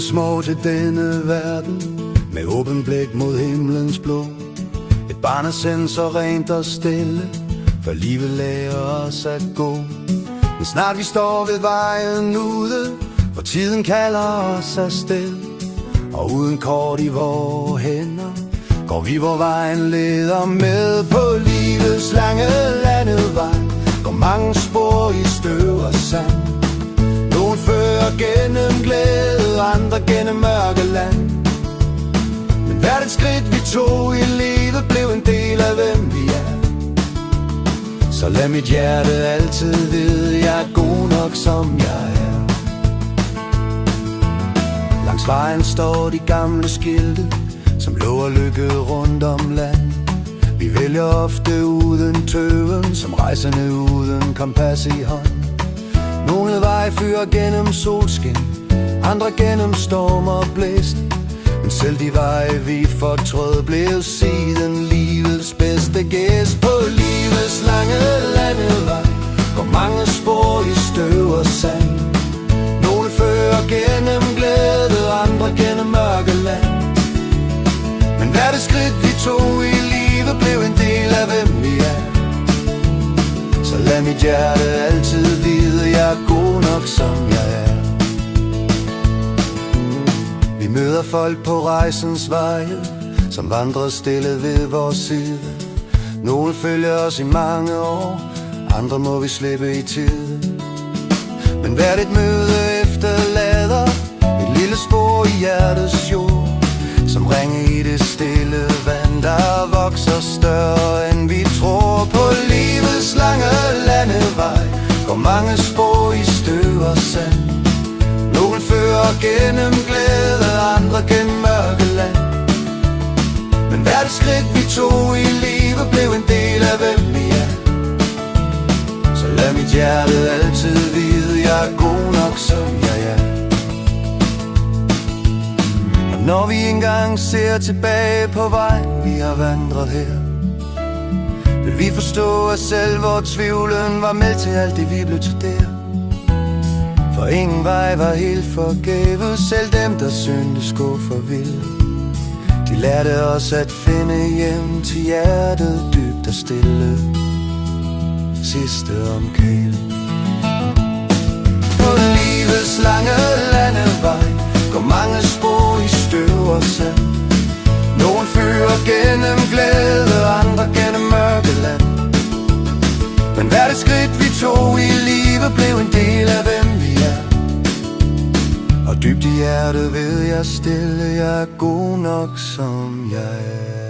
små til denne verden, med åben blik mod himlens blå. Et barn er sendt så rent og stille, for livet lærer os at gå. Men snart vi står ved vejen ude, hvor tiden kalder os afsted. Og uden kort i vore hænder, går vi hvor vejen leder med. På livets lange landevej går mange spor i støv og sand. Nogle fører gennem glæde, andre gennem mørke land. Men hvert et skridt vi tog i livet blev en del af hvem vi er. Så lad mit hjerte altid vide, jeg er god nok som jeg er. Langs vejen står de gamle skilte, som lover lykke rundt om land. Vi vælger ofte uden tøven, som rejsende uden kompas i hånd. Nogle veje fører gennem solskin, andre gennem storm og blæst. Men selv de veje vi fortrød blev siden livets bedste gæst. På livets lange landevej går mange spor i støv og sand. Nogle fører gennem glæde, andre gennem mørke land. Men hvert et skridt vi tog i livet blev en del af hvem vi er. Så lad mit hjerte altid vide, jeg er god nok som jeg er. Vi møder folk på rejsens veje, som vandrer stille ved vores side. Nogle følger os i mange år, andre må vi slippe i tide. Men hvert et møde efterlader et lille spor i hjertets jord, som ringe i det stille vand, der vokser større end vi tror. På livets lange landevej går mange spor i støv og sand. Nogle fører gennem glæde, andre gennem mørke land. Men hvert skridt vi tog i livet blev en del af hvem vi er. Så lad mit hjerte altid vide, jeg er god nok som jeg er. Og når vi engang ser tilbage på vejen vi har vandret her, vil vi forstå at selv hvor tvivlen var med til alt det vi blev til der. For ingen vej var helt forgæves, selv dem der syntes gå for vildt. De lærte os at finde hjem til hjertet dybt og stille. Sidste omkæle. På livets lange landevej går mange spor i støv og sand. Nogle fører gennem glæde, andre gennem mørke land. Men hvert et skridt vi tog i livet blev en del af hvem vi er. Og dybt i hjertet ved jeg stille, jeg er god nok som jeg er.